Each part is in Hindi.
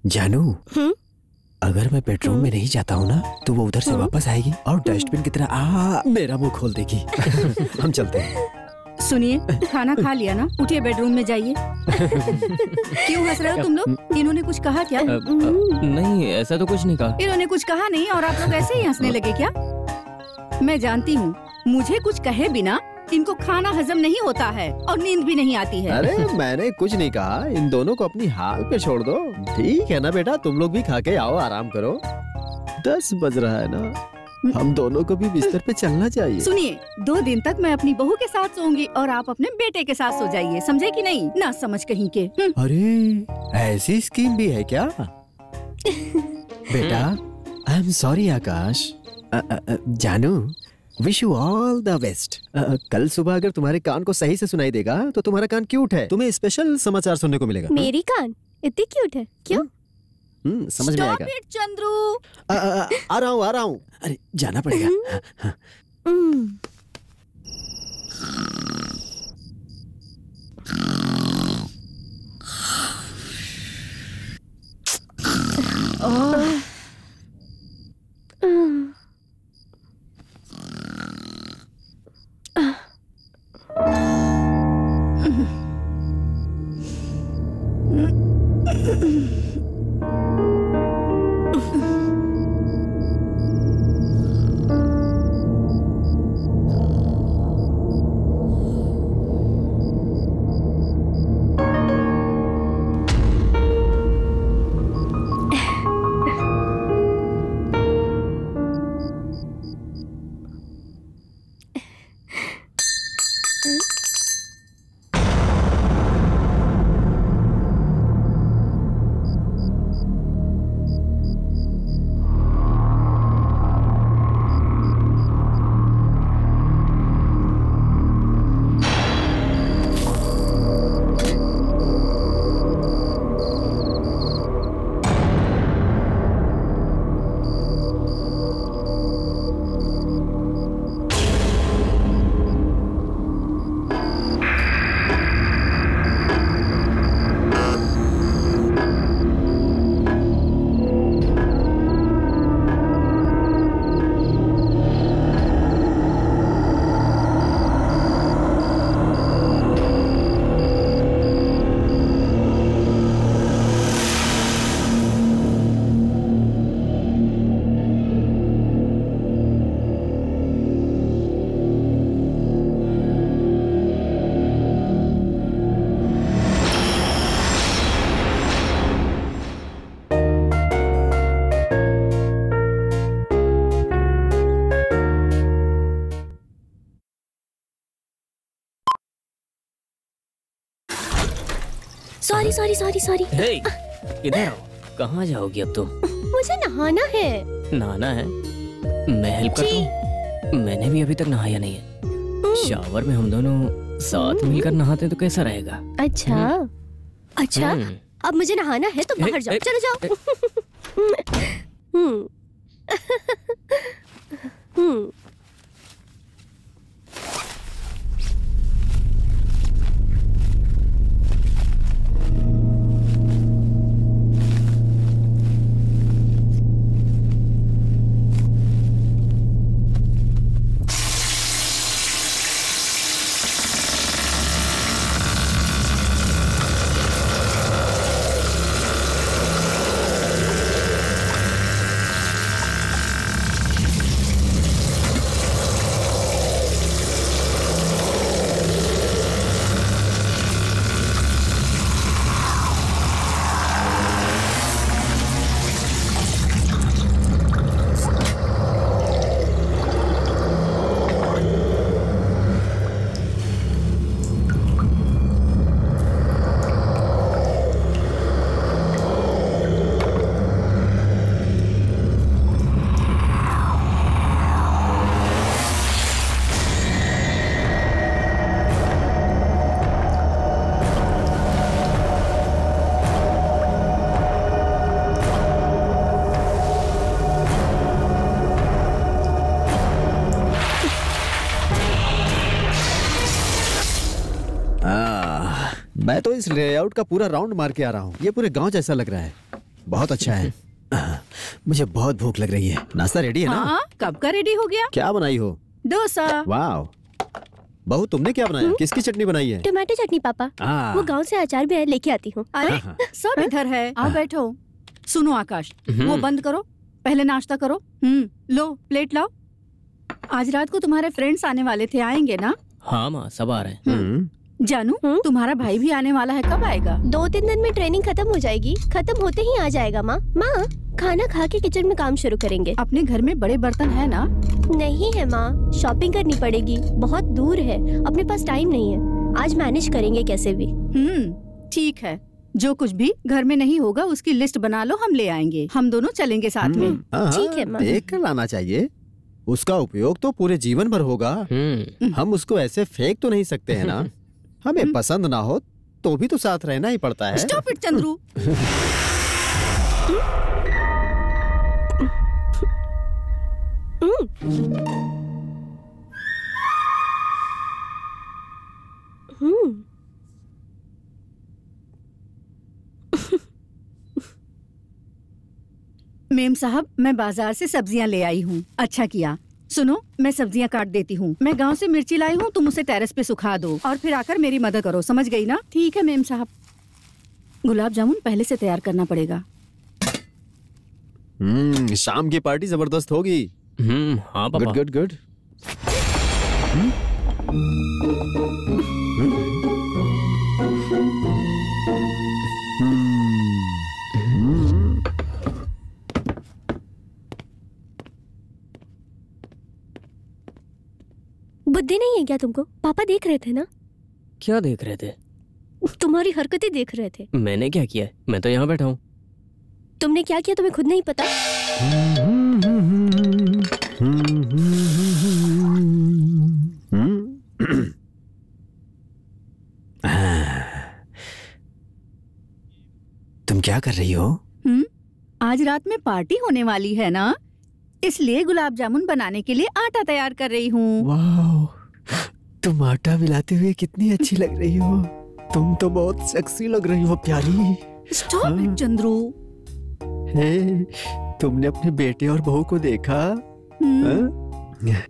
जानू, अगर मैं बेडरूम में नहीं जाता हूँ ना तो वो उधर से वापस आएगी और डस्टबिन की तरह मेरा मुंह खोल देगी। हम चलते हैं। सुनिए, खाना खा लिया ना, उठिए बेडरूम में जाइए। क्यों हंस रहे हो तुम लोग? इन्होंने कुछ कहा क्या? नहीं, ऐसा तो कुछ नहीं कहा। इन्होंने कुछ कहा नहीं और आप लोग ऐसे ही हंसने लगे क्या? मैं जानती हूँ, मुझे कुछ कहे बिना इनको खाना हजम नहीं होता है और नींद भी नहीं आती है। अरे मैंने कुछ नहीं कहा, इन दोनों को अपनी हाल पे छोड़ दो। ठीक है ना बेटा, तुम लोग भी खा के आओ, आराम करो। 10 बज रहा है ना, हम दोनों को भी बिस्तर पे चलना चाहिए। सुनिए, 2 दिन तक मैं अपनी बहू के साथ सोऊंगी और आप अपने बेटे के साथ सो जाइए, समझे कि नहीं? ना समझ कहीं के। अरे ऐसी स्कीम भी है क्या? बेटा, आई एम सॉरी आकाश। जानू, wish you all the best. कल सुबह अगर तुम्हारे कान को सही से सुनाई देगा तो तुम्हारा कान क्यूट है, तुम्हें स्पेशल समाचार सुनने को मिलेगा। मेरी कान इतनी क्यूट है क्यों? समझ में आएगा। Stop it, Chandru. आ रहा हूँ। अरे जाना पड़ेगा। सॉरी। हे, इधर आओ। कहाँ जाओगी अब तुम? मुझे नहाना है। नहाना है? मैं हेल्प करता हूँ। मैंने भी अभी तक नहाया नहीं है। शावर में हम दोनों साथ मिलकर नहाते तो कैसा रहेगा? अच्छा, अब मुझे नहाना है तो बाहर जाओ। चलो जाओ। मैं तो इस लेआउट का पूरा राउंड मार के आ रहा हूँ। ये पूरे गांव जैसा लग रहा है। बहुत अच्छा है। मुझे बहुत भूख लग रही है। नाश्ता रेडी है ना? हाँ, कब का रेडी हो गया? क्या बनाई हो? डोसा। वाह, बहू तुमने क्या बनाया? किसकी चटनी बनाई है? टमाटो चटनी पापा। वो गांव से अचार भी है, लेके आती हूँ। अरे सब इधर है, आओ बैठो। सुनो आकाश, वो बंद करो, पहले नाश्ता करो। लो प्लेट लाओ। आज रात को तुम्हारे फ्रेंड्स आने वाले थे, आएंगे ना? हाँ माँ, सब आ रहे हैं। जानू, तुम्हारा भाई भी आने वाला है, कब आएगा? 2-3 दिन में ट्रेनिंग खत्म हो जाएगी, खत्म होते ही आ जाएगा माँ। माँ, खाना खा के किचन में काम शुरू करेंगे। अपने घर में बड़े बर्तन है ना? नहीं है माँ, शॉपिंग करनी पड़ेगी, बहुत दूर है, अपने पास टाइम नहीं है। आज मैनेज करेंगे कैसे भी। ठीक है, जो कुछ भी घर में नहीं होगा उसकी लिस्ट बना लो, हम ले आएंगे। हम दोनों चलेंगे साथ में। ठीक है माँ। देख कर लाना चाहिए, उसका उपयोग तो पूरे जीवन भर होगा। हम उसको ऐसे फेंक तो नहीं सकते हैं ना। हमें पसंद ना हो तो भी तो साथ रहना ही पड़ता है। Stop it Chandru. मेम साहब, मैं बाजार से सब्जियां ले आई हूँ। अच्छा किया। सुनो, मैं सब्जियां काट देती हूँ। मैं गांव से मिर्ची लाई हूँ, तुम उसे टेरेस पे सुखा दो और फिर आकर मेरी मदद करो, समझ गई ना? ठीक है मेम साहब। गुलाब जामुन पहले से तैयार करना पड़ेगा। शाम की पार्टी जबरदस्त होगी। हाँ पापा। Good good good. बुद्धि नहीं है क्या तुमको? पापा देख रहे थे ना। क्या देख रहे थे? तुम्हारी हरकतें देख रहे थे। मैंने क्या किया है? मैं तो यहाँ बैठा हूँ। तुमने क्या किया तुम्हें खुद नहीं पता? तुम क्या कर रही हो? आज रात में पार्टी होने वाली है ना, इसलिए गुलाब जामुन बनाने के लिए आटा तैयार कर रही हूँ। वाह, तुम आटा मिलाते हुए कितनी अच्छी लग रही हो। तुम तो बहुत सेक्सी लग रही हो प्यारी। Stop it Chandru. हे, तुमने अपने बेटे और बहू को देखा?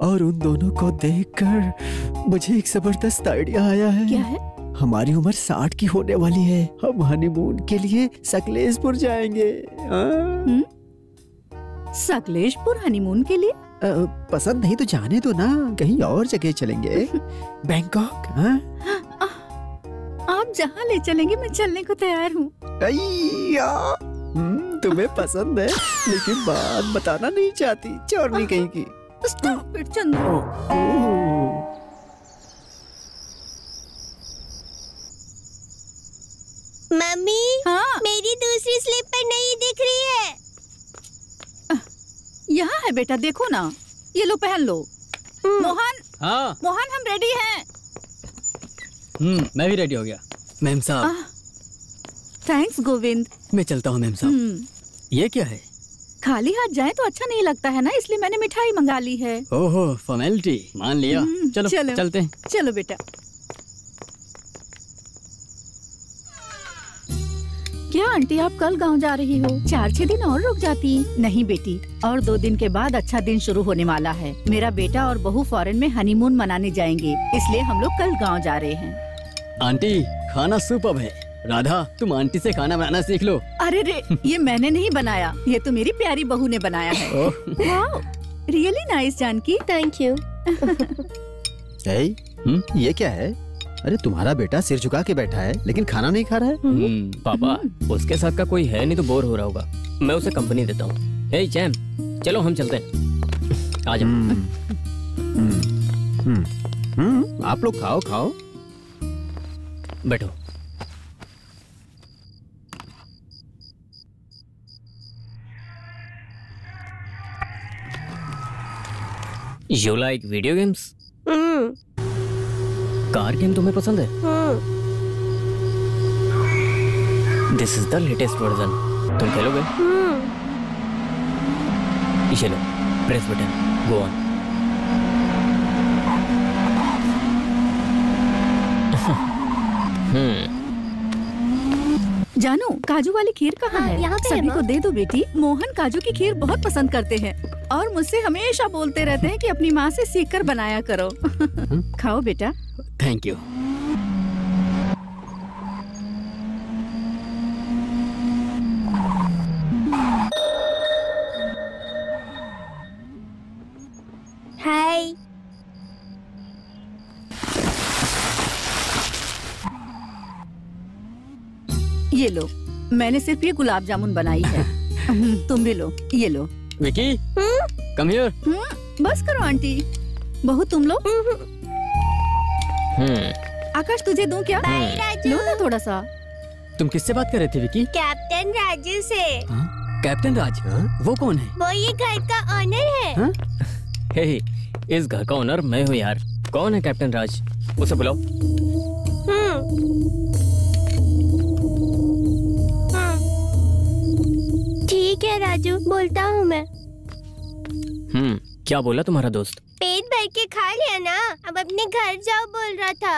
और उन दोनों को देखकर मुझे एक जबरदस्त आइडिया आया है। क्या है? हमारी उम्र 60 की होने वाली है। हम हनीमून के लिए सकलेशपुर जाएंगे। सकलेशपुर हनीमून के लिए? पसंद नहीं तो जाने दो ना, कहीं और जगह चलेंगे। बैंकॉक। आप जहाँ ले चलेंगे मैं चलने को तैयार हूँ। तुम्हें पसंद है लेकिन बात बताना नहीं चाहती, चोरनी कहीं की। Stop it Chandru. मम्मी, हाँ? मेरी दूसरी स्लीपर नहीं दिख रही है। यहाँ है बेटा, देखो ना। ये लो, पहन लो। मोहन। हाँ मोहन, हम रेडी हैं। मैं भी रेडी हो गया। मैम साहब। थैंक्स गोविंद। मैं चलता हूँ मैम साहब। ये क्या है? खाली हाथ जाए तो अच्छा नहीं लगता है ना, इसलिए मैंने मिठाई मंगा ली है। ओहो, फॉर्मेलिटी मान लिया। चलो चलते हैं। चलो बेटा। क्या आंटी, आप कल गांव जा रही हो? 4-6 दिन और रुक जाती। नहीं बेटी, और 2 दिन के बाद अच्छा दिन शुरू होने वाला है। मेरा बेटा और बहू फॉरेन में हनीमून मनाने जाएंगे, इसलिए हम लोग कल गांव जा रहे हैं। आंटी, खाना सुपर्ब है। राधा, तुम आंटी से खाना बनाना सीख लो। अरे रे, ये मैंने नहीं बनाया, ये तो मेरी प्यारी बहू ने बनाया है। Wow, really nice Janaki. Thank you. ये क्या है? अरे तुम्हारा बेटा सिर झुका के बैठा है लेकिन खाना नहीं खा रहा है। पापा, उसके साथ का कोई है नहीं तो बोर हो रहा होगा। मैं उसे कंपनी देता हूँ। हे चैम, चलो हम चलते हैं। आ जाओ। आप लोग खाओ खाओ। बैठो। You like video games? Car game तुम्हें पसंद है? This is the latest version. तुम खेलोगे? ये लो, प्रेस बटन, गो ऑन। जानू काजू वाली खीर कहाँ हाँ, है? यहाँ पे है, सभी माँ। को दे दो बेटी। मोहन काजू की खीर बहुत पसंद करते हैं और मुझसे हमेशा बोलते रहते हैं कि अपनी माँ से सीख कर बनाया करो। खाओ बेटा। Thank you. हाय। ये लो, मैंने सिर्फ ये गुलाब जामुन बनाई है। तुम भी लो, ये लो। Vicky, come here. बस करो आंटी। बहू तुम लो। हम्म, आकाश तुझे दूं क्या? बाय राजू। लो ना थोड़ा सा। तुम किससे बात कर रहे थे विकी? कैप्टन राजू से। कैप्टन राज? वो कौन है? वो ये घर का ऑनर है। हे, इस घर का ओनर मैं हूँ यार। कौन है कैप्टन राज? उसे बुलाओ। ठीक है राजू, बोलता हूँ मैं। क्या बोला तुम्हारा दोस्त? पेट भर के खा लिया ना, अब अपने घर जाओ बोल रहा था।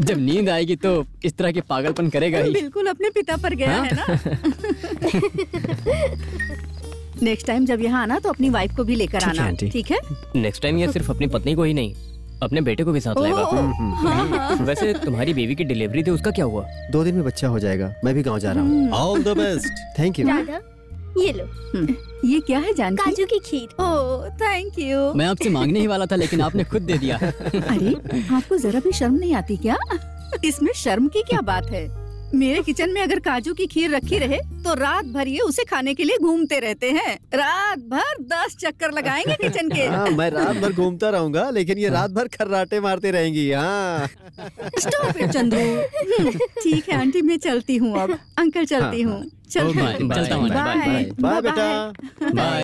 जब नींद आएगी तो इस तरह के पागलपन करेगा ही। बिल्कुल अपने पिता पर गया है ना। नेक्स्ट टाइम जब यहाँ आना तो अपनी वाइफ को भी लेकर ठीक है, आना, आंटी। ठीक है? नेक्स्ट टाइम ये सिर्फ अपनी पत्नी को ही नहीं, अपने बेटे को भी साथ लाएगा। वैसे तुम्हारी बेबी की डिलीवरी थी, उसका क्या हुआ? 2 दिन में बच्चा हो जाएगा। मैं भी गांव जा रहा हूँ। All the best. Thank you. Radha, ये लो ये क्या है जानकी? काजू की खीर। Oh thank you. मैं आपसे मांगने ही वाला था लेकिन आपने खुद दे दिया। अरे आपको जरा भी शर्म नहीं आती क्या? इसमें शर्म की क्या बात है? मेरे किचन में अगर काजू की खीर रखी रहे तो रात भर ये उसे खाने के लिए घूमते रहते हैं। रात भर 10 चक्कर लगाएंगे किचन के। हाँ, मैं रात भर घूमता रहूंगा लेकिन ये रात भर खर्राटे मारते रहेंगी। हाँ। Stop it Chandru. ठीक है आंटी, मैं चलती हूँ अब। अंकल चलती हूँ। चलती हूँ। चलता हूँ। बाय बाय बेटा। बाय।